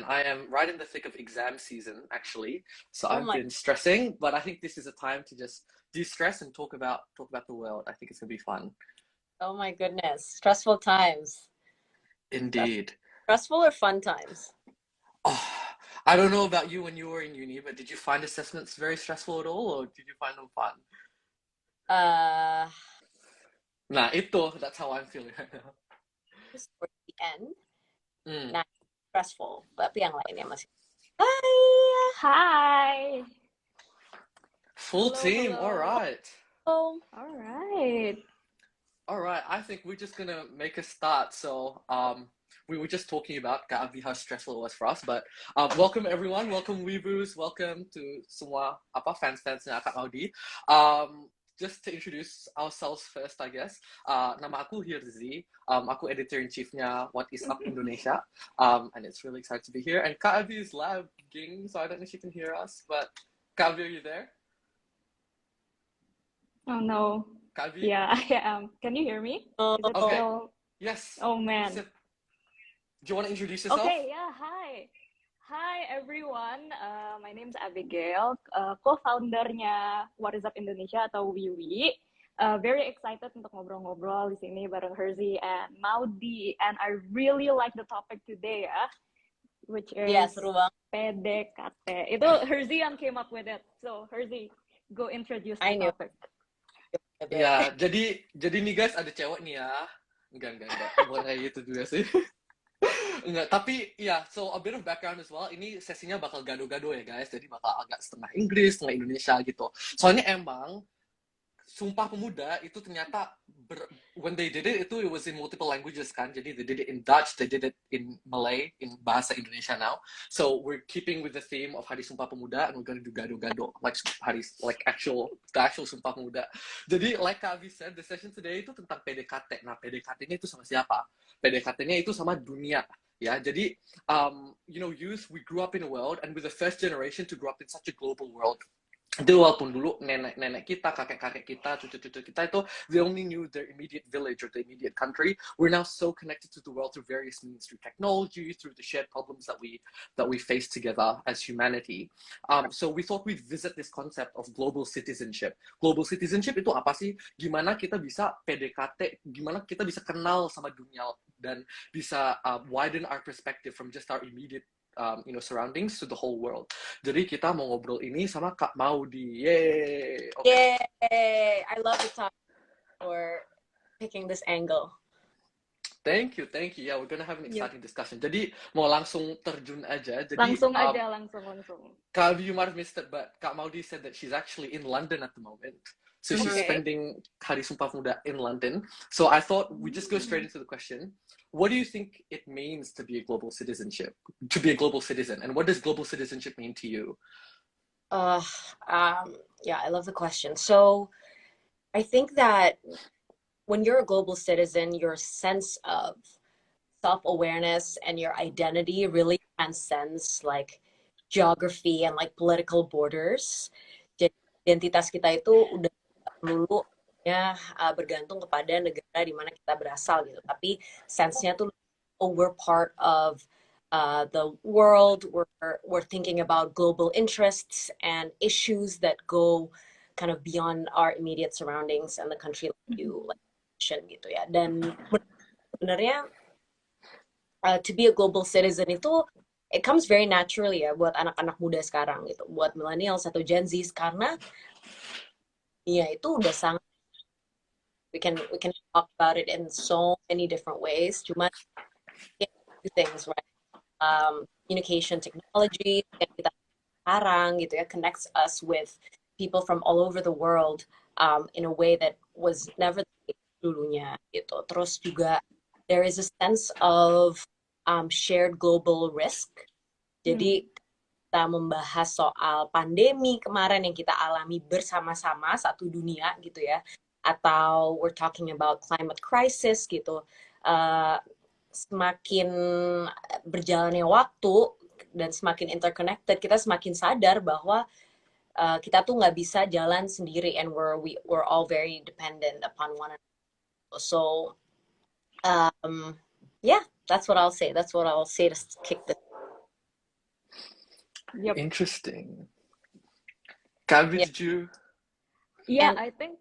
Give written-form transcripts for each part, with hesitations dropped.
I am right in the thick of exam season, actually. So Oh I've my, been stressing, but I think this is a time to just de-stress and talk about the world. I think it's gonna be fun. oh my goodness. Stressful times. Stress- Indeed. Stressful or fun times? Oh, I don't know about you when you were in uni, but did you find assessments very stressful at all, or did you find them fun? Uh, Nah, itu, that's how I'm feeling right now. just towards the end. Mm. Nah, stressful. Tapi yang lainnya masih. Hai. Hi. Full Hello, team, all hello. right. Oh, All right. All right, I think we're just gonna make a start. So, we were just talking about Gabi, how stressful it was for us. But welcome everyone, welcome Weeboos, welcome to semua apa fans-fansnya Kak Audi. Just to introduce ourselves first, I guess. Nama aku Hirzi. Aku editor in chiefnya What Is Up Indonesia. And it's really excited to be here. And Kak Abi is lagging, so I don't know if she can hear us. But Kak Abi, are you there? Oh no. Kak Abi? Yeah, I am. Can you hear me? oh, Is it Okay. still? Yes. Oh man. Do you want to introduce yourself? Okay, yeah, hi. Hi everyone. My name's Abigail, co-foundernya What Is Up Indonesia atau Wiwi. Very excited untuk ngobrol-ngobrol di sini bareng Herzi and Maudi. And I really like the topic today ya, which iya is seru banget. PDKT. Itu Herzi yang came up with it. So Herzi, go introduce I the knew. topic. Ya, jadi nih guys ada cewek nih ya. Enggak. Bukan kayak gitu juga sih. Enggak, tapi ya, so a bit of background as well. Ini sesinya bakal gado-gado ya guys. Jadi bakal agak setengah Inggris, setengah Indonesia gitu. Soalnya emang Sumpah Pemuda itu ternyata when they did it, it was in multiple languages kan. Jadi they did it in Dutch, they did it in Malay, in bahasa Indonesia now. So we're keeping with the theme of Hari Sumpah Pemuda and we're gonna do gado-gado like the actual Sumpah Pemuda. Jadi like Kavi said, the session today itu tentang PDKT. Nah, PDKT-nya itu sama siapa? PDKT-nya itu sama dunia. Ya, jadi youth, we grew up in a world and with the first generation to grow up in such a global world. Jadi walaupun dulu nenek-nenek kita, kakek-kakek kita, cucu-cucu kita itu they only knew their immediate village or the immediate country, we're now so connected to the world through various means, through technology, through the shared problems that we face together as humanity. So we thought we'd visit this concept of global citizenship. Global citizenship itu apa sih? Gimana kita bisa PDKT, gimana kita bisa kenal sama dunia dan bisa widen our perspective from just our immediate surroundings to the whole world. Jadi kita mau ngobrol ini sama Kak Maudi. Yeay. Okay. Yay! I love the topic for picking this angle. Thank you. Yeah, we're gonna have an exciting discussion. Jadi mau langsung terjun aja. Jadi Langsung. Kak, you might have missed it, but Kak Maudi said that she's actually in London at the moment. So she's spending Hari Sumpah Pemuda in London. So I thought we'd just go straight into the question. What do you think it means to be a global citizen? And what does global citizenship mean to you? Yeah, I love the question. So I think that when you're a global citizen, your sense of self-awareness and your identity really transcends like geography and like political borders. Jadi identitas kita itu udah melulu ya bergantung kepada negara di mana kita berasal gitu. Tapi sense-nya tuh we're part of the world. We're thinking about global interests and issues that go kind of beyond our immediate surroundings and the country like you like gitu ya. Dan sebenarnya to be a global citizen itu it comes very naturally ya buat anak-anak muda sekarang gitu, buat millennials atau Gen Z karena ya itu udah sangat we can talk about it in so many different ways. Cuma two things, right? Communication technology yang kita sekarang gitu ya connects us with people from all over the world in a way that was never the case dulunya gitu. Terus juga there is a sense of shared global risk. Jadi kita membahas soal pandemi kemarin yang kita alami bersama-sama satu dunia gitu ya. Atau we're talking about climate crisis gitu. Semakin berjalannya waktu dan semakin interconnected, kita semakin sadar bahwa kita tuh nggak bisa jalan sendiri and we're all very dependent upon one another. So, yeah, that's what I'll say. That's what I'll say to kick this. Yep. Interesting. Kavi, Yeah. did you? Yeah, And I think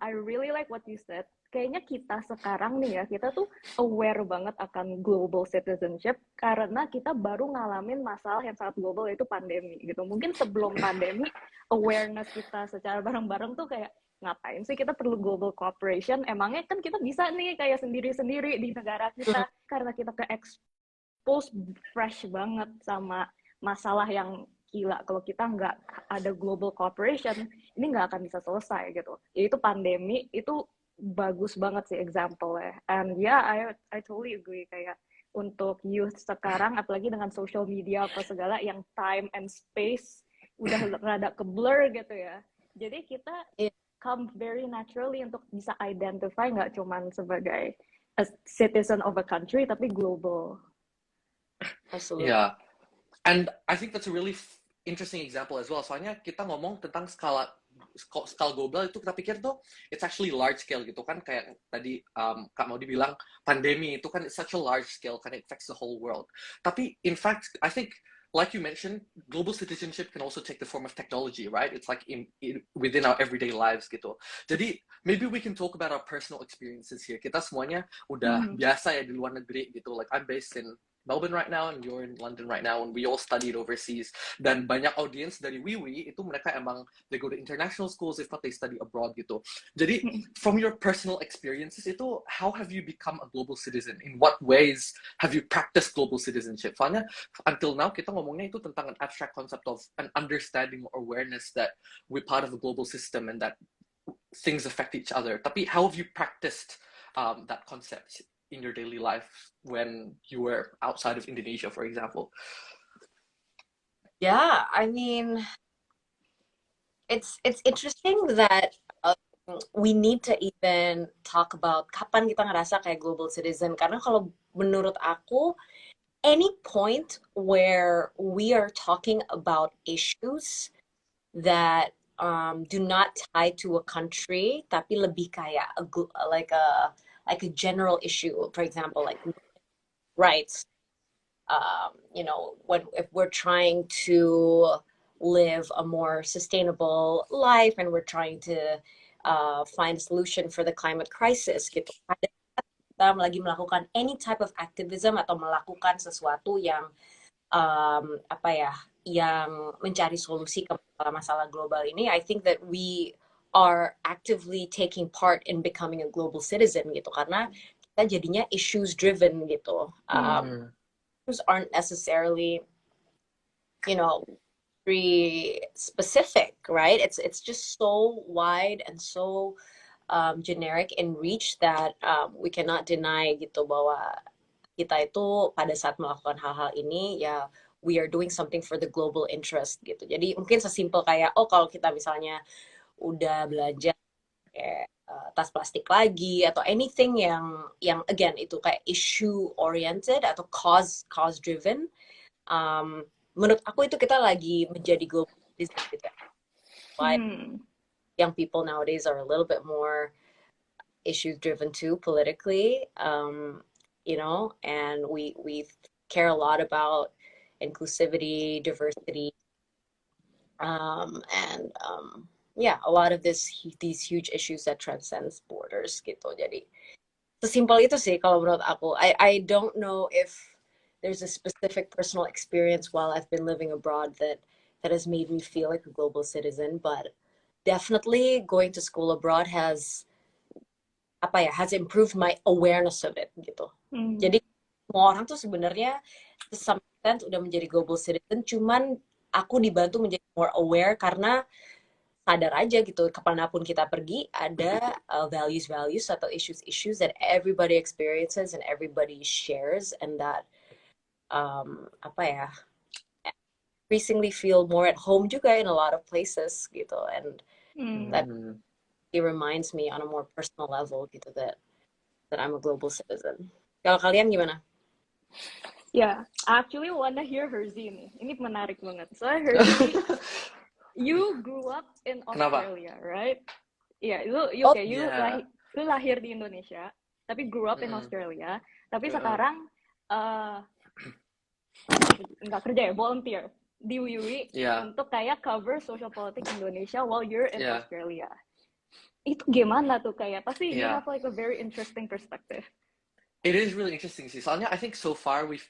I really like what you said. Kayaknya kita sekarang nih ya, kita tuh aware banget akan global citizenship karena kita baru ngalamin masalah yang sangat global, yaitu pandemi gitu. Mungkin sebelum pandemi, awareness kita secara bareng-bareng tuh kayak, ngapain sih kita perlu global cooperation? Emangnya kan kita bisa nih kayak sendiri-sendiri di negara kita, karena kita ke-expose fresh banget sama masalah yang gila. Kalau kita nggak ada global cooperation, ini nggak akan bisa selesai gitu. Yaitu pandemi itu bagus banget sih example-nya. And yeah, I totally agree, kayak untuk youth sekarang, apalagi dengan social media apa segala, yang time and space udah rada ke blur gitu ya. Jadi kita Yeah. come very naturally untuk bisa identify nggak cuman sebagai a citizen of a country, tapi global. absolutely. Yeah. And I think that's a really interesting example as well. Soalnya kita ngomong tentang skala global itu kita pikir tuh it's actually large scale gitu kan, kayak tadi Kak Maudi bilang pandemi itu kan it's such a large scale, kan it affects the whole world. Tapi in fact I think like you mentioned, global citizenship can also take the form of technology, right? It's like within our everyday lives gitu. Jadi maybe we can talk about our personal experiences here. Kita semuanya udah biasa ya di luar negeri gitu. Like I'm based in Melbourne right now and you're in London right now and we all studied overseas. Dan banyak audience dari WiWi itu mereka emang they go to international schools, if not they study abroad gitu. Jadi from your personal experiences itu, how have you become a global citizen? In what ways have you practiced global citizenship? Soalnya until now kita ngomongnya itu tentang an abstract concept of an understanding or awareness that we're part of a global system and that things affect each other. Tapi how have you practiced that concept in your daily life when you were outside of Indonesia, for example? Yeah, I mean, it's interesting that we need to even talk about kapan kita ngerasa kayak global citizen. Karena kalau menurut aku, any point where we are talking about issues that do not tie to a country, tapi lebih kayak like a general issue, for example, like rights. If we're trying to live a more sustainable life and we're trying to find a solution for the climate crisis, gitu. Kita lagi melakukan any type of activism atau melakukan sesuatu yang yang mencari solusi ke masalah global ini, I think that we are actively taking part in becoming a global citizen gitu, karena kita jadinya issues driven gitu. Issues aren't necessarily, very specific, right? It's just so wide and so generic in reach that we cannot deny gitu bahwa kita itu pada saat melakukan hal-hal ini ya we are doing something for the global interest gitu. Jadi mungkin sesimpel kayak kalau kita misalnya udah belanja tas plastik lagi atau anything yang again itu kayak issue oriented atau cause driven, menurut aku itu kita lagi menjadi global citizen gitu. Like young people nowadays are a little bit more issues driven too politically, and we care a lot about inclusivity, diversity, and a lot of these huge issues that transcends borders gitu. Jadi sesimpel itu sih kalau menurut aku. I don't know if there's a specific personal experience while I've been living abroad that has made me feel like a global citizen, but definitely going to school abroad has improved my awareness of it gitu. Jadi semua orang tuh sebenarnya to some extent udah menjadi global citizen, cuman aku dibantu menjadi more aware karena sadar aja gitu kemanapun kita pergi ada values atau issues that everybody experiences and everybody shares, and that increasingly feel more at home juga in a lot of places gitu, and that it reminds me on a more personal level gitu that I'm a global citizen. Kalau kalian gimana? Yeah, I actually wanna hear Hersey nih. Ini menarik banget. Soalnya Hersey, you grew up in Australia, right? Yeah, you lahir di Indonesia, tapi grew up in Australia. Tapi sekarang nggak kerja ya, volunteer di WIWI Yeah. untuk kayak cover social politics Indonesia while you're in Yeah. Australia. Itu gimana tuh kayak? Pasti you Yeah. have like a very interesting perspective. It is really interesting sih. Soalnya I think so far we've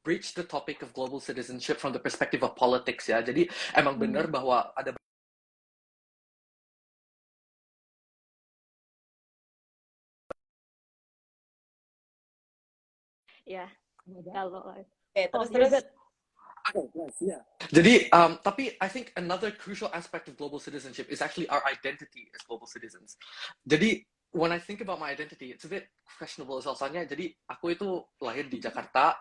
breached the topic of global citizenship from the perspective of politics ya. Jadi emang benar bahwa ada Ya, kalau terus you're terus. good. Jadi, tapi I think another crucial aspect of global citizenship is actually our identity as global citizens. Jadi, when I think about my identity, it's a bit questionable soalnya. Jadi, aku itu lahir di Jakarta,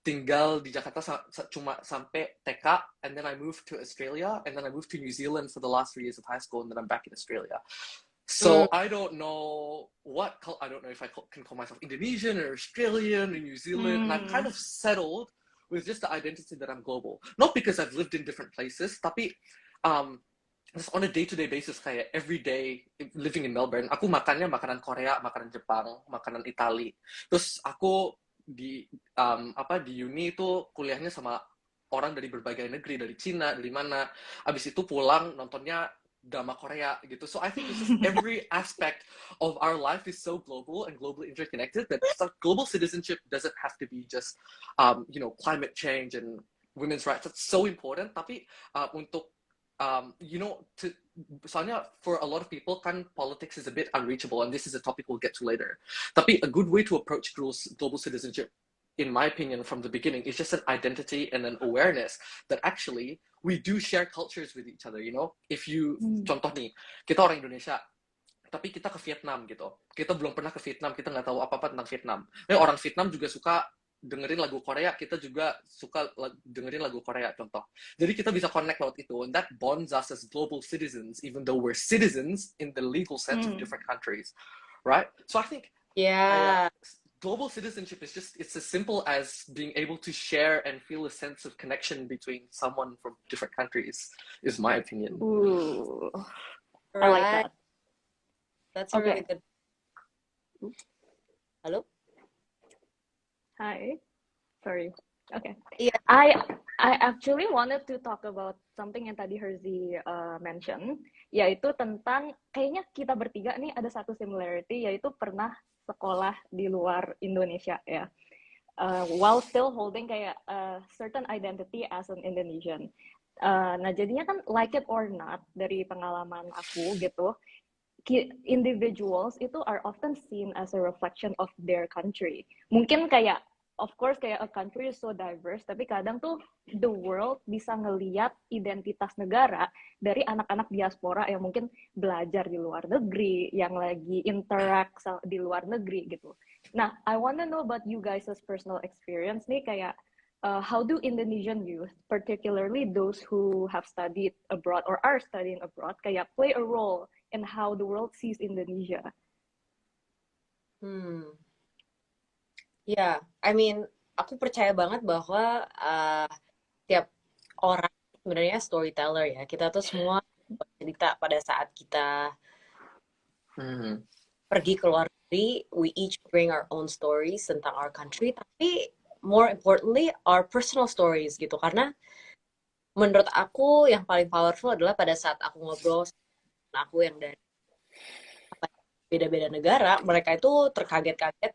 tinggal di Jakarta cuma sampai TK, and then I moved to Australia, and then I moved to New Zealand for the last 3 years of high school, and then I'm back in Australia. So I don't know I don't know if I can call myself Indonesian or Australian or New Zealand, and I'm kind of settled with just the identity that I'm global. Not because I've lived in different places, tapi just on a day-to-day basis, kayak every day living in Melbourne, aku makannya makanan Korea, makanan Jepang, makanan Itali. Terus aku di di uni itu kuliahnya sama orang dari berbagai negeri, dari Cina, dari mana. Abis itu pulang nontonnya drama Korea gitu. So I think it's just every aspect of our life is so global and globally interconnected that global citizenship doesn't have to be just climate change and women's rights. That's so important. Tapi untuk soalnya for a lot of people kan politics is a bit unreachable, and this is a topic we'll get to later. Tapi a good way to approach global citizenship, in my opinion, from the beginning, is just an identity and an awareness that actually we do share cultures with each other, you know? If you, contoh nih, kita orang Indonesia, tapi kita ke Vietnam gitu. Kita belum pernah ke Vietnam, kita nggak tahu apa-apa tentang Vietnam. Orang Vietnam juga suka dengerin lagu Korea, kita juga suka dengerin lagu Korea, contoh. Jadi kita bisa connect lewat itu, and that bonds us as global citizens, even though we're citizens in the legal sense of different countries, right? So I think global citizenship is it's as simple as being able to share and feel a sense of connection between someone from different countries, is my opinion. Ooh, I Right. like that. That's a really Okay. good. Hello? Hi. Sorry. Okay. Yeah. I actually wanted to talk about something yang tadi Herzi mention, yaitu tentang kayaknya kita bertiga nih ada satu similarity, yaitu pernah sekolah di luar Indonesia ya, while still holding kayak a certain identity as an Indonesian. Nah jadinya kan like it or not dari pengalaman aku gitu, individuals itu are often seen as a reflection of their country. Mungkin kayak of course kayak a country is so diverse, tapi kadang tuh the world bisa ngeliat identitas negara dari anak-anak diaspora yang mungkin belajar di luar negeri, yang lagi interact di luar negeri gitu. Nah, I want to know about you guys' personal experience nih, kayak how do Indonesian youth, particularly those who have studied abroad or are studying abroad, kayak play a role in how the world sees Indonesia? Yeah, I mean, aku percaya banget bahwa tiap orang sebenarnya storyteller ya. Kita tuh semua cerita pada saat kita pergi ke luar negeri, we each bring our own stories tentang our country, tapi more importantly, our personal stories gitu. Karena menurut aku yang paling powerful adalah pada saat aku ngobrol sama aku yang dari beda-beda negara, mereka itu terkaget-kaget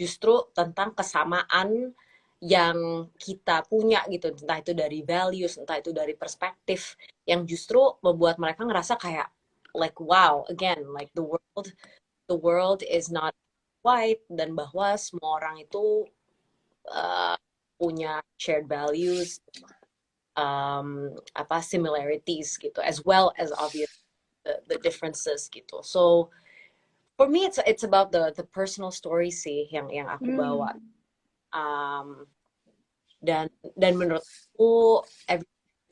justru tentang kesamaan yang kita punya gitu, entah itu dari values, entah itu dari perspektif, yang justru membuat mereka ngerasa kayak like wow, again, like the world is not white, dan bahwa semua orang itu punya shared values, similarities gitu, as well as obvious the differences gitu. So for me it's about the personal story sih yang aku bawa. Dan menurut aku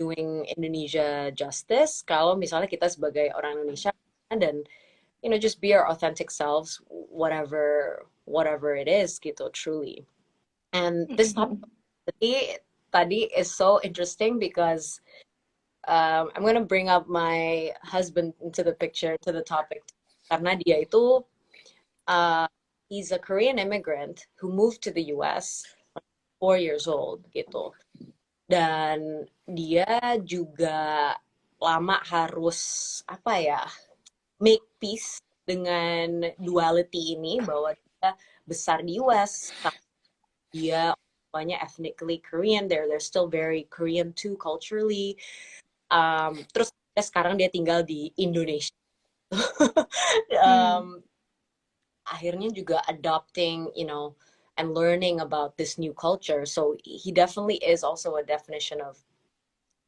doing Indonesia justice kalau misalnya kita sebagai orang Indonesia dan just be our authentic selves, whatever it is gitu, truly. And this topic tadi is so interesting because I'm gonna bring up my husband into the picture, to the topic, karena dia itu he's a Korean immigrant who moved to the US 4 years old gitu. dan dia juga lama harus apa ya, make peace dengan duality ini, bahwa dia besar di US tapi dia banyak ethnically Korean, they're still very Korean too culturally. Terus sekarang dia tinggal di Indonesia. Akhirnya juga adopting, and learning about this new culture. So he definitely is also a definition of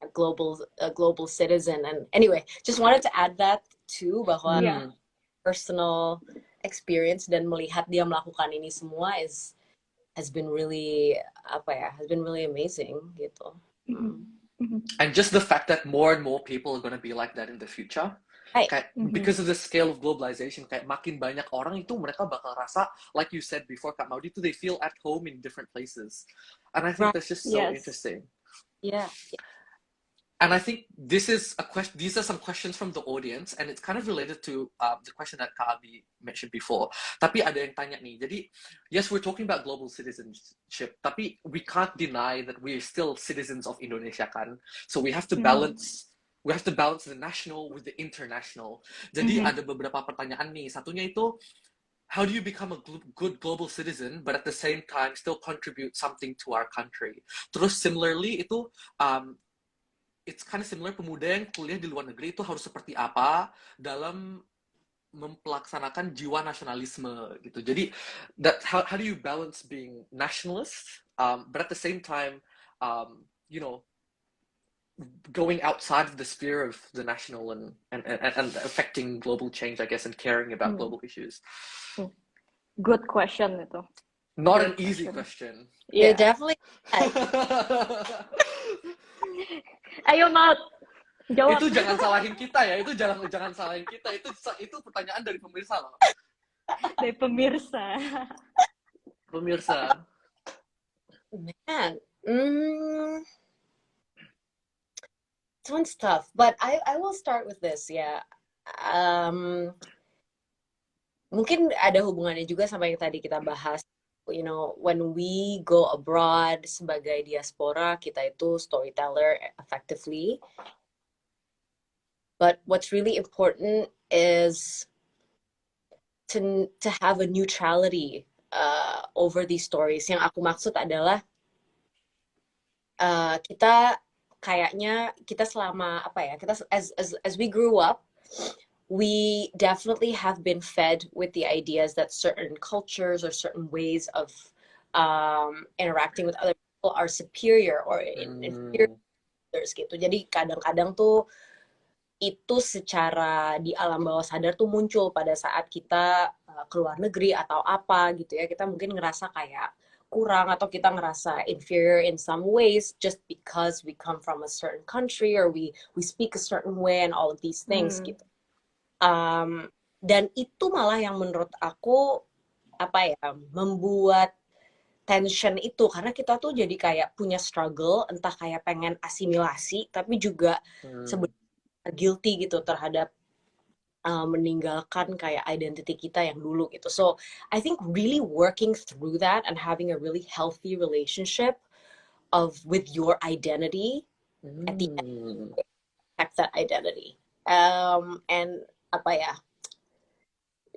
a global citizen. And anyway, just wanted to add that too, bahwa personal experience dan melihat dia melakukan ini semua has been really amazing gitu. And just the fact that more and more people are going to be like that in the future. Kayak, because of the scale of globalization, kayak makin banyak orang itu mereka bakal rasa, like you said before, Kak Maudi, itu they feel at home in different places. And I think that's just so interesting. Yeah. And I think these are some questions from the audience, and it's kind of related to the question that Kak Abi mentioned before. Tapi ada yang tanya nih, jadi yes, we're talking about global citizenship, tapi we can't deny that we're still citizens of Indonesia kan. So we have to balance the national with the international. Jadi ada beberapa pertanyaan nih. Satunya itu, how do you become a good global citizen, but at the same time still contribute something to our country? Terus similarly itu, it's kind of similar, pemuda yang kuliah di luar negeri itu harus seperti apa dalam mempelaksanakan jiwa nasionalisme gitu. Jadi how do you balance being nationalist, but at the same time, going outside of the sphere of the national and affecting global change, I guess, and caring about global issues? Good question itu. Not an easy question. Yeah, definitely. Ayo Maut, jawab. Itu jangan salahin kita ya, itu jangan salahin kita, itu pertanyaan dari pemirsa loh. Dari pemirsa. Man, this one's tough, but I will start with this ya. Mungkin ada hubungannya juga sama yang tadi kita bahas. When we go abroad sebagai diaspora, kita itu storyteller effectively. But what's really important is to have a neutrality over these stories. Yang aku maksud adalah kita selama kita as we grew up, we definitely have been fed with the ideas that certain cultures or certain ways of interacting with other people are superior or inferior gitu. Jadi kadang-kadang tuh itu secara di alam bawah sadar tuh muncul pada saat kita keluar negeri atau apa gitu ya. Kita mungkin ngerasa kayak kurang atau kita ngerasa inferior in some ways just because we come from a certain country or we speak a certain way and all of these things gitu. Dan itu malah yang menurut aku membuat tension itu, karena kita tuh jadi kayak punya struggle, entah kayak pengen asimilasi tapi juga sebenarnya guilty gitu terhadap meninggalkan kayak identity kita yang dulu gitu. So I think really working through that and having a really healthy relationship with your identity at the end, protect that identity. And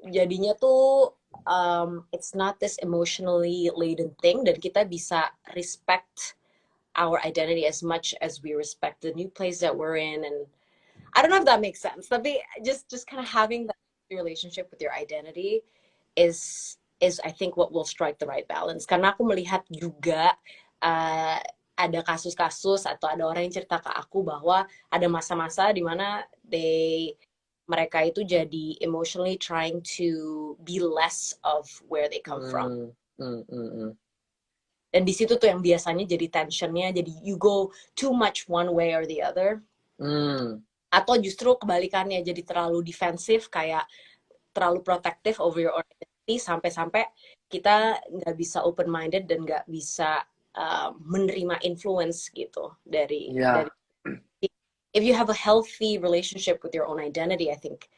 jadinya tuh it's not this emotionally laden thing, dan kita bisa respect our identity as much as we respect the new place that we're in. And I don't know if that makes sense, tapi just kind of having that relationship with your identity is I think what will strike the right balance. Karena aku melihat juga ada kasus-kasus atau ada orang yang cerita ke aku bahwa ada masa-masa di mana mereka itu jadi emotionally trying to be less of where they come from. Dan di situ tuh yang biasanya jadi tensionnya, jadi you go too much one way or the other. Atau justru kebalikannya, jadi terlalu defensif, kayak terlalu protective over your identity, sampai-sampai kita nggak bisa open-minded dan nggak bisa menerima influence gitu dari if you have a healthy relationship with your own identity, I think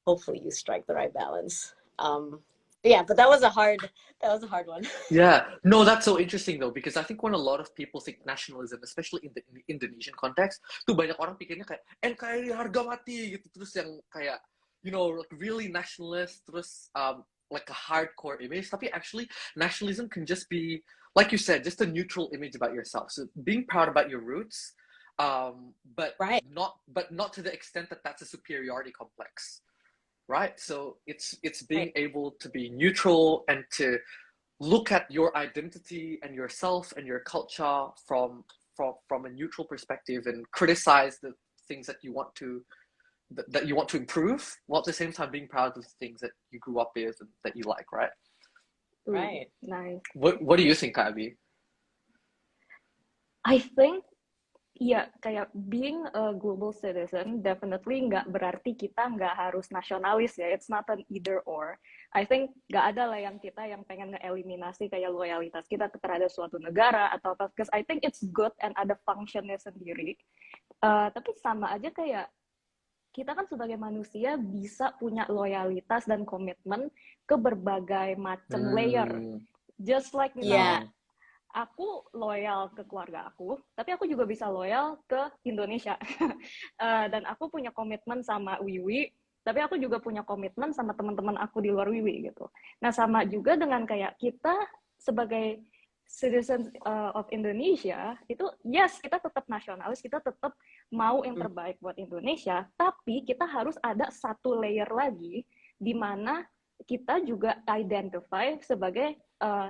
hopefully you strike the right balance. Yeah, but that was a hard one. Yeah, no, that's so interesting though, because I think when a lot of people think nationalism, especially in the Indonesian context, tuh banyak orang pikirnya kayak NKRI harga mati gitu, terus yang kayak like really nationalist, terus like a hardcore image. Tapi actually, nationalism can just be, like you said, just a neutral image about yourself. So being proud about your roots, but Right. not to the extent that that's a superiority complex. Right, so it's being Right. able to be neutral and to look at your identity and yourself and your culture from a neutral perspective and criticize the things that you want to improve, while at the same time being proud of the things that you grew up with and that you like, right? Right. Nice. What do you think, Abby? I think ya kayak being a global citizen definitely nggak berarti kita nggak harus nasionalis ya. It's not an either or. I think nggak ada lah yang kita yang pengen ngeeliminasi kayak loyalitas kita terhadap suatu negara atau apa. Because I think it's good and ada functionnya sendiri. Tapi sama aja kayak kita kan sebagai manusia bisa punya loyalitas dan komitmen ke berbagai macam layer. Just like misalnya aku loyal ke keluarga aku, tapi aku juga bisa loyal ke Indonesia. Dan aku punya komitmen sama Wiwi, tapi aku juga punya komitmen sama teman-teman aku di luar Wiwi gitu. Nah, sama juga dengan kayak kita sebagai citizens of Indonesia, itu yes, kita tetap nasionalis, kita tetap mau yang terbaik buat Indonesia, tapi kita harus ada satu layer lagi di mana kita juga identify sebagai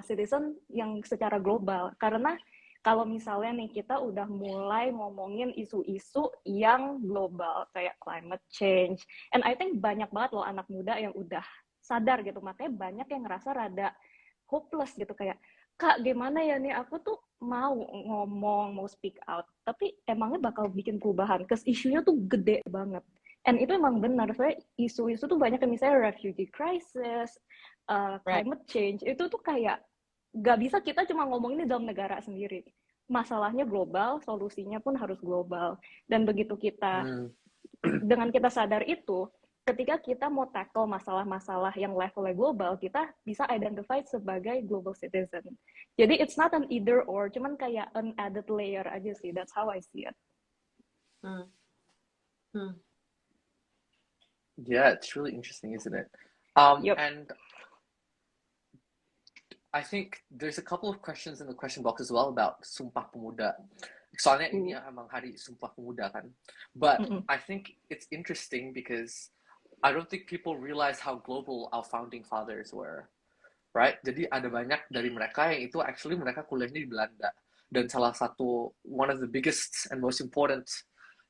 citizen yang secara global. Karena kalau misalnya nih kita udah mulai ngomongin isu-isu yang global kayak climate change, and I think banyak banget loh anak muda yang udah sadar gitu, makanya banyak yang ngerasa rada hopeless gitu kayak, Kak gimana ya nih, aku tuh mau ngomong, mau speak out, tapi emangnya bakal bikin perubahan, cause isunya tuh gede banget. And itu emang benar, soalnya isu-isu tuh banyak, misalnya refugee crisis, climate change, itu tuh kayak gak bisa kita cuma ngomong ini dalam negara sendiri. Masalahnya global, solusinya pun harus global. Dan begitu kita, dengan kita sadar itu, ketika kita mau tackle masalah-masalah yang levelnya global, kita bisa identify sebagai global citizen. Jadi it's not an either or, cuman kayak an added layer aja sih. That's how I see it. Yeah, it's really interesting, isn't it? Yep. And I think there's a couple of questions in the question box as well about Sumpah Pemuda. Soalnya ini emang hari Sumpah Pemuda kan. But I think it's interesting because I don't think people realize how global our founding fathers were. Right? Jadi ada banyak dari mereka yang itu actually mereka kuliahnya di Belanda. Dan salah satu, one of the biggest and most important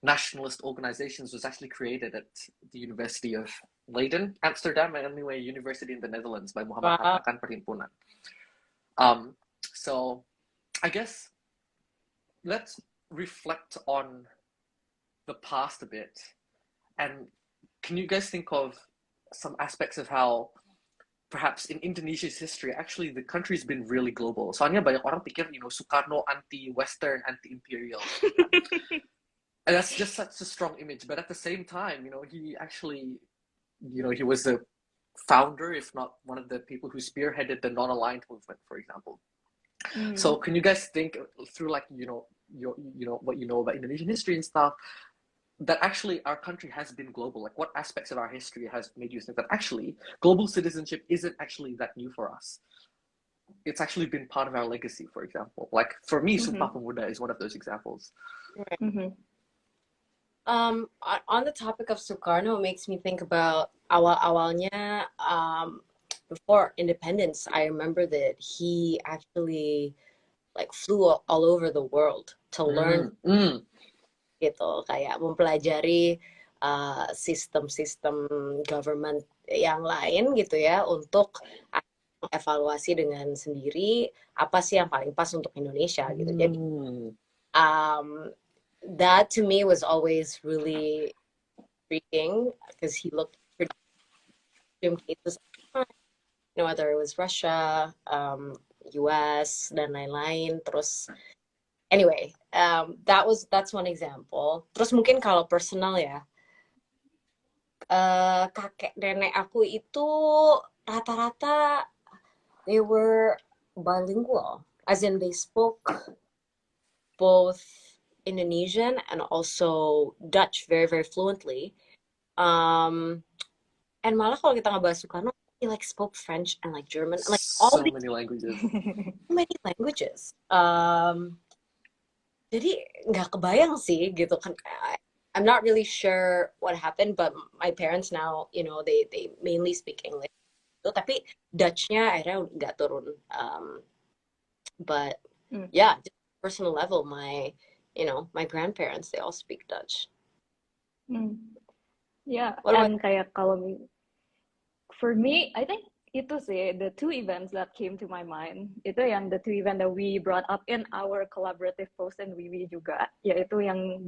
nationalist organizations was actually created at the University of Leiden, Amsterdam, and anyway, University in the Netherlands by Muhammad Hatta kan Perhimpunan. So I guess let's reflect on the past a bit. And can you guys think of some aspects of how perhaps in Indonesia's history, actually the country's been really global. Soalnya banyak orang pikir, Sukarno anti-Western, anti-imperial. And that's just such a strong image. But at the same time, he actually, he was the founder, if not one of the people who spearheaded the non-aligned movement, for example. So can you guys think through like, what you know about Indonesian history and stuff, that actually our country has been global? Like what aspects of our history has made you think that actually global citizenship isn't actually that new for us? It's actually been part of our legacy, for example. Like for me, Sumpah Pemuda is one of those examples. Right. On the topic of Sukarno, it makes me think about awal-awalnya before independence. I remember that he actually like flew all over the world to learn gitu, kayak mempelajari sistem-sistem government yang lain gitu ya, untuk evaluasi dengan sendiri apa sih yang paling pas untuk Indonesia gitu. Jadi that to me was always really intriguing because he looked pretty cases, whether it was Russia, US dan lain-lain. Terus anyway, that's one example. Terus mungkin kalau personal ya, kakek nenek aku itu rata-rata they were bilingual, as in they spoke both Indonesian and also Dutch very, very fluently. Um, and malah kalau kita ngebahas Soekarno, he like spoke French and like German and like all So these many languages. many languages. Jadi nggak kebayang sih gitu kan. I'm not really sure what happened, but my parents now, you know, they mainly speak English. Tapi Dutch-nya akhirnya nggak turun. But Hmm. yeah, just personal level, my grandparents, they all speak Dutch. Yeah, What about and kayak kalau for me, I think itu sih the two events that came to my mind. Itu yang the two event that we brought up in our collaborative post and Wiwi juga, yaitu yang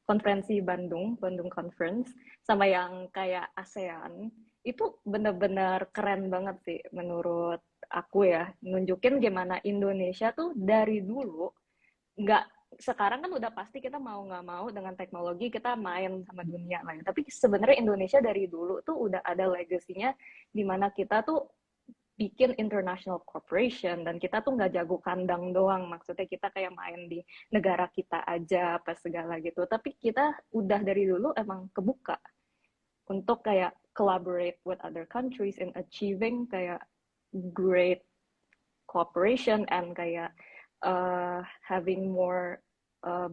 konferensi Bandung Conference, sama yang kayak ASEAN. Itu bener-bener keren banget sih menurut aku ya, nunjukin gimana Indonesia tuh dari dulu nggak, sekarang kan udah pasti kita mau nggak mau dengan teknologi kita main sama dunia lain. Tapi sebenarnya Indonesia dari dulu tuh udah ada legasinya di mana kita tuh bikin international corporation dan kita tuh nggak jago kandang doang. Maksudnya kita kayak main di negara kita aja apa segala gitu. Tapi kita udah dari dulu emang kebuka untuk kayak collaborate with other countries in achieving kayak great cooperation and kayak having more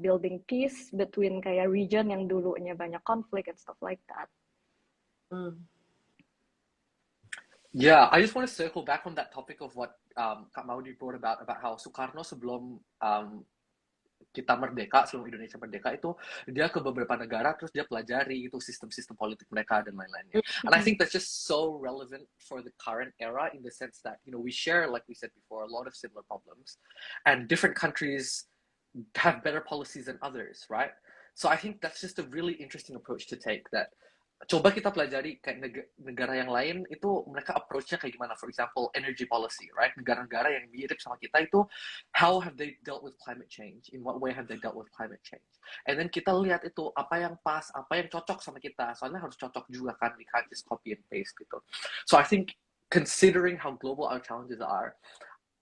building peace between kayak region yang dulunya banyak konflik and stuff like that. Yeah, I just want to circle back on that topic of what Kak Maudi brought about how Soekarno sebelum kita merdeka, sebelum Indonesia merdeka itu dia ke beberapa negara terus dia pelajari itu sistem-sistem politik mereka dan lain-lainnya. And I think that's just so relevant for the current era in the sense that, you know, we share, like we said before, a lot of similar problems and different countries have better policies than others, right? So I think that's just a really interesting approach to take, that coba kita pelajari kayak negara yang lain itu mereka approach-nya kayak gimana. For example, energy policy, right? Negara-negara yang mirip sama kita itu, how have they dealt with climate change? In what way have they dealt with climate change? And then kita lihat itu apa yang pas, apa yang cocok sama kita. Soalnya harus cocok juga kan, we can't just copy and paste gitu. So I think considering how global our challenges are,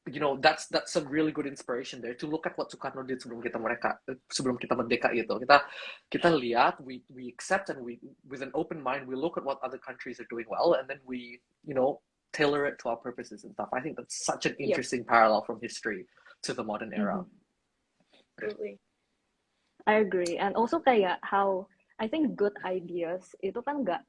you know, that's a really good inspiration there to look at what Soekarno did sebelum kita merdeka gitu. Kita lihat, we accept, and we, with an open mind, we look at what other countries are doing well, and then we, you know, tailor it to our purposes and stuff. I think that's such an interesting parallel from history to the modern era. Absolutely. I agree. And also kayak how I think good ideas itu kan nggak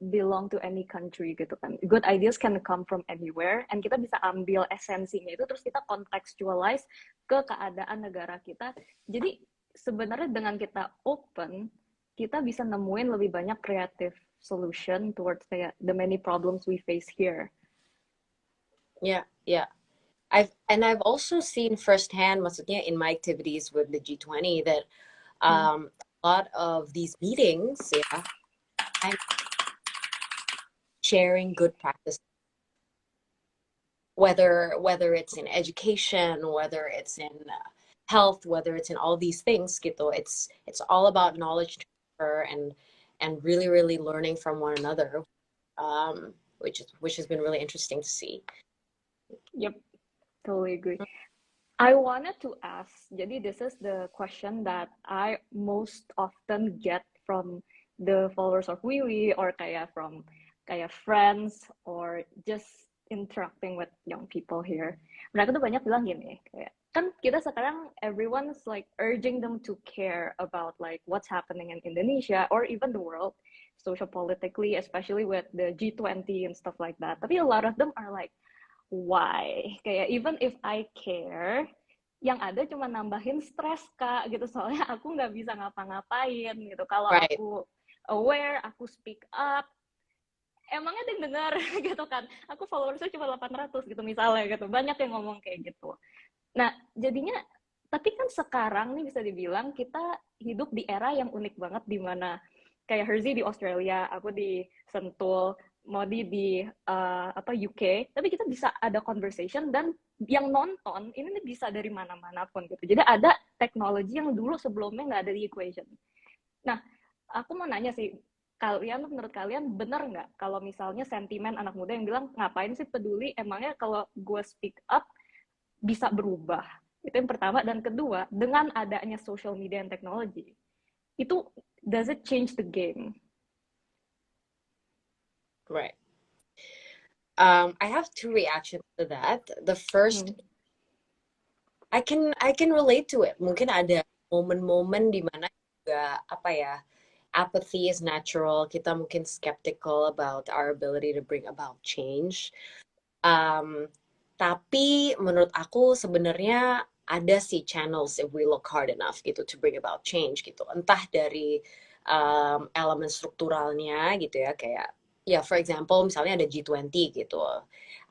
belong to any country gitu kan. Good ideas can come from anywhere, and kita bisa ambil esensinya itu terus kita contextualize ke keadaan negara kita. Jadi sebenarnya dengan kita open, kita bisa nemuin lebih banyak creative solution towards the many problems we face here. Yeah. I've also seen firsthand, maksudnya in my activities with the G20, that a lot of these meetings, I'm sharing good practices, whether it's in education, whether it's in health, whether it's in all these things gitu. It's all about knowledge transfer and really, really learning from one another, which has been really interesting to see. Yep, totally agree. I wanted to ask, jadi this is the question that I most often get from the followers of Wiwi or kayak from kayak friends or just interacting with young people here. Mereka tuh banyak bilang gini, kayak kan kita sekarang everyone's like urging them to care about like what's happening in Indonesia or even the world, social politically, especially with the G20 and stuff like that. Tapi a lot of them are like, why? Kayak even if I care, yang ada cuma nambahin stres Kak gitu, soalnya aku nggak bisa ngapa-ngapain gitu. Kalau aku aware, aku speak up, emangnya ada yang dengar gitu kan. Aku followersnya cuma 800 gitu misalnya gitu. Banyak yang ngomong kayak gitu. Nah, jadinya tapi kan sekarang nih bisa dibilang kita hidup di era yang unik banget, di mana kayak Hersey di Australia, aku di Sentul, Modi di UK, tapi kita bisa ada conversation dan yang nonton ini nih bisa dari mana-mana pun gitu. Jadi ada teknologi yang dulu sebelumnya nggak ada di equation. Nah, aku mau nanya sih, menurut kalian benar nggak kalau misalnya sentimen anak muda yang bilang ngapain sih peduli, emangnya kalau gue speak up bisa berubah? Itu yang pertama. Dan kedua, dengan adanya social media dan teknologi, itu does it change the game? Right. I have two reactions to that. The first, I can relate to it. Mungkin ada momen-momen di mana juga apa ya, apathy is natural. Kita mungkin skeptical about our ability to bring about change. Tapi menurut aku sebenarnya ada sih channels if we look hard enough gitu to bring about change gitu. Entah dari elemen strukturalnya gitu ya, kayak ya for example misalnya ada G20 gitu.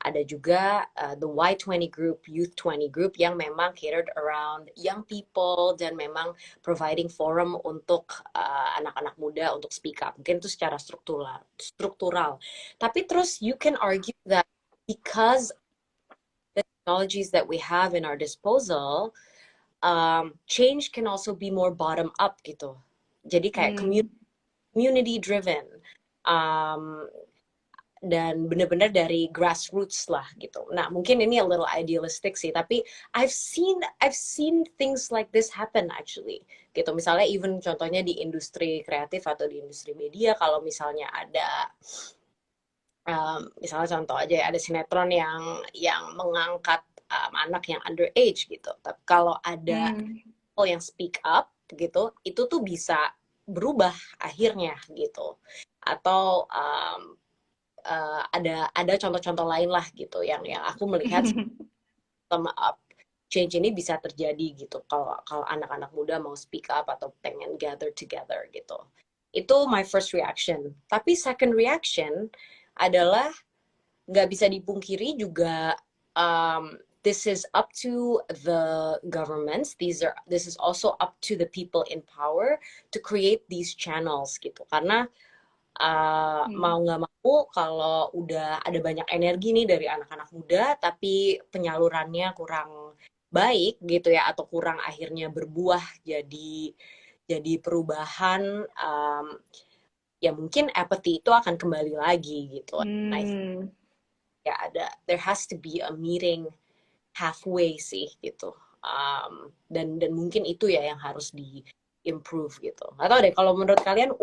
Ada juga the Y20 group, Youth 20 group yang memang catered around young people dan memang providing forum untuk anak-anak muda untuk speak up. Mungkin itu secara struktural. Tapi terus you can argue that because the technologies that we have in our disposal, change can also be more bottom up gitu. Jadi kayak community driven. Dan benar-benar dari grassroots lah gitu. Nah, mungkin ini a little idealistic sih, tapi I've seen things like this happen actually. Gitu. Misalnya even contohnya di industri kreatif atau di industri media, kalau misalnya ada misalnya contoh aja ya, ada sinetron yang mengangkat anak yang underage gitu. Tapi kalau ada people yang speak up gitu, itu tuh bisa berubah akhirnya gitu. Atau ada contoh-contoh lain lah gitu yang aku melihat sama change ini bisa terjadi gitu kalau anak-anak muda mau speak up atau pengen gather together gitu. Itu my first reaction. Tapi second reaction adalah nggak bisa dipungkiri juga this is up to the governments. This is also up to the people in power to create these channels gitu. Karena mau nggak mau kalau udah ada banyak energi nih dari anak-anak muda tapi penyalurannya kurang baik gitu ya atau kurang akhirnya berbuah jadi perubahan, ya mungkin apathy itu akan kembali lagi gitu. Ya there has to be a meeting halfway sih gitu. Dan mungkin itu ya yang harus di improve gitu. Atau deh kalau menurut kalian,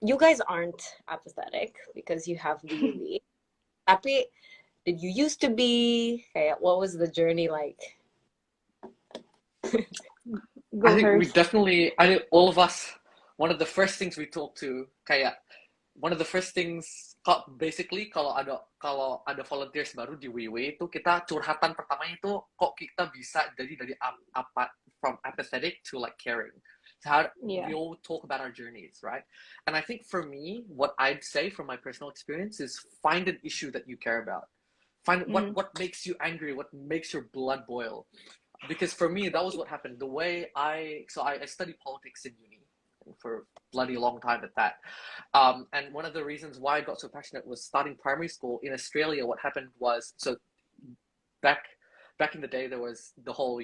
you guys aren't apathetic because you have VUE. Tapi did you used to be? Kayak, what was the journey like? I think we definitely, all of us, one of the first things we talk to, kayak, one of the first things, basically kalau ada volunteers baru di WW itu, kita curhatan pertamanya itu, kok kita bisa jadi dari from apathetic to like caring. We all talk about our journeys, right? And I think for me, what I'd say from my personal experience is find an issue that you care about. Find what makes you angry, what makes your blood boil. Because for me, that was what happened. The way I studied politics in uni for a bloody long time at that. And one of the reasons why I got so passionate was starting primary school in Australia. What happened was, so back in the day, there was the whole,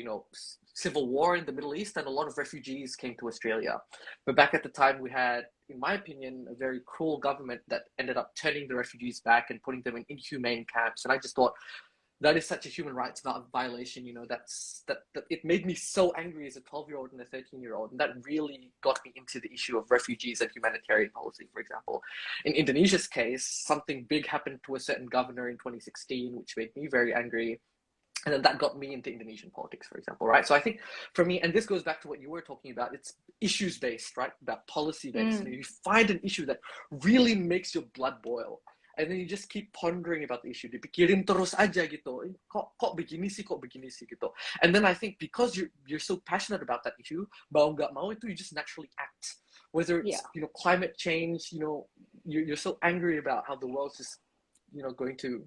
civil war in the Middle East, and a lot of refugees came to Australia. But back at the time, we had, in my opinion, a very cruel government that ended up turning the refugees back and putting them in inhumane camps. And I just thought, that is such a human rights violation, that it made me so angry as a 12-year-old and a 13-year-old. And that really got me into the issue of refugees and humanitarian policy, for example. In Indonesia's case, something big happened to a certain governor in 2016, which made me very angry. And then that got me into Indonesian politics, for example, right? So I think for me, and this goes back to what you were talking about, it's issues-based, right? About policy-based. And you find an issue that really makes your blood boil. And then you just keep pondering about the issue. Dipikirin terus aja gitu. Kok begini sih gitu. And then I think because you're so passionate about that issue, mau nggak mau itu you just naturally act. Whether it's climate change, you're so angry about how the world's just going to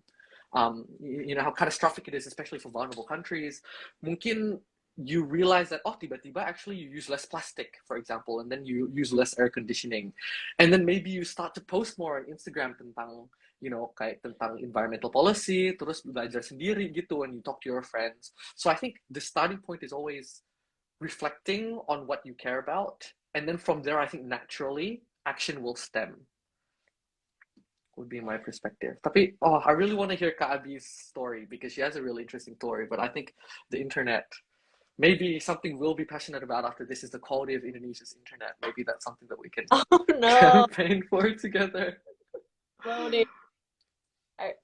how catastrophic it is, especially for vulnerable countries. Mungkin you realize that tiba-tiba actually you use less plastic, for example, and then you use less air conditioning, and then maybe you start to post more on Instagram tentang kayak tentang environmental policy, terus belajar sendiri gitu when you talk to your friends. So I think the starting point is always reflecting on what you care about, and then from there I think naturally action will stem. Would be my perspective. Tapi, I really want to hear Kak Abi's story because she has a really interesting story. But I think the internet, maybe something we'll be passionate about after this is the quality of Indonesia's internet. Maybe that's something that we can Oh no. campaign for together. Loaded.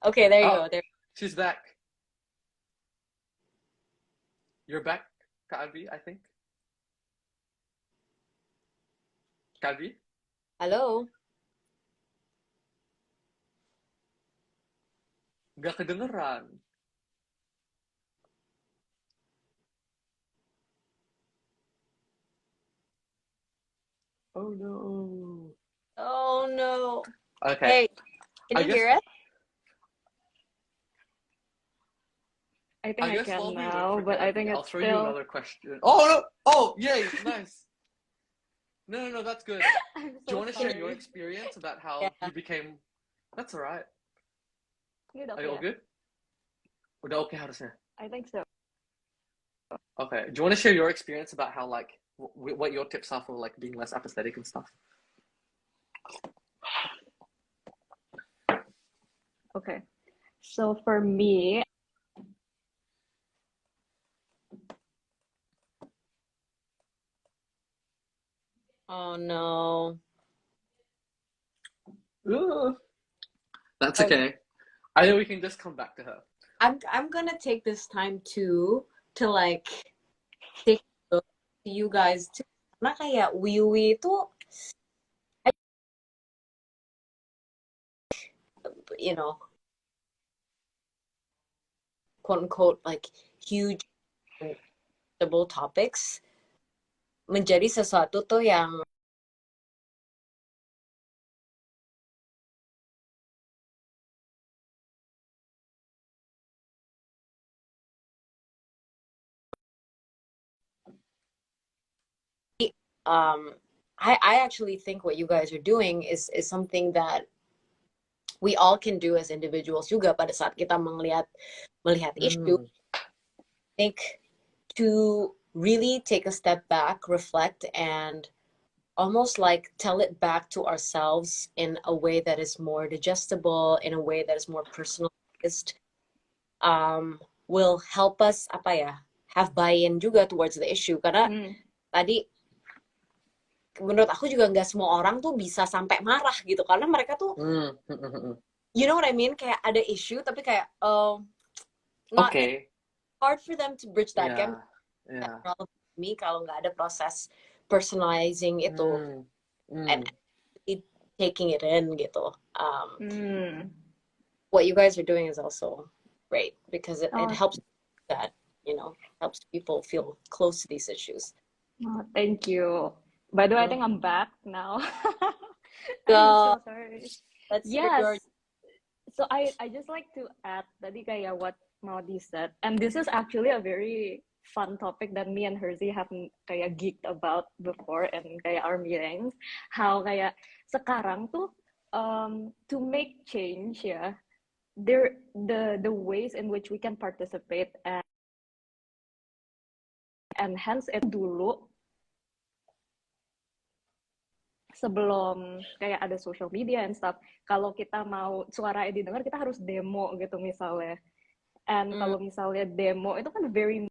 Okay, there you go. There. She's back. You're back, Kak Abi, I think. Kak Abi? Hello. Nggak kedengeran. Oh no. Oh no. Okay. Hey, can I you guess- hear it? I think I guess can while we wait now, for but I Kak think Abi, I'll it's throw you still. another question. Oh no! Oh, yay! Nice. No, that's good. I'm Do you so want to share your sorry. experience about how Yeah. you became? That's alright. Good, Are you all okay. good? Udah okay harusnya. I think so. Okay. Do you want to share your experience about how like what your tips are for like being less apathetic and stuff? Okay. So for me, Oh no. That's Okay. okay. I think we can just come back to her. I'm gonna take this time to like take a look to you guys too. Karena kayak Wiwi itu, you know, quote unquote like huge debatable topics menjadi sesuatu tuh yang I actually think what you guys are doing is something that we all can do as individuals juga pada saat kita melihat issue. I think to really take a step back, reflect, and almost like tell it back to ourselves in a way that is more digestible, in a way that is more personalized, will help us have buy-in juga towards the issue. Karena tadi menurut aku juga nggak semua orang tuh bisa sampai marah gitu karena mereka tuh you know what I mean, kayak ada issue tapi kayak not hard for them to bridge that gap. Me kalau nggak ada proses personalizing itu and taking it in gitu. What you guys are doing is also great because it helps that, you know, helps people feel close to these issues. Oh, thank you. By the way, I think I'm back now. So I'm so sorry. Let's Yes. So I just like to add tadi kayak what Maudie said, and this is actually a very fun topic that me and Hersey have kayak geeked about before and kayak our meetings. How kayak sekarang tuh to make change ya, the ways in which we can participate and hence it dulu sebelum kayak ada social media and stuff, kalau kita mau suara didengar kita harus demo gitu misalnya. And kalau misalnya demo itu kan very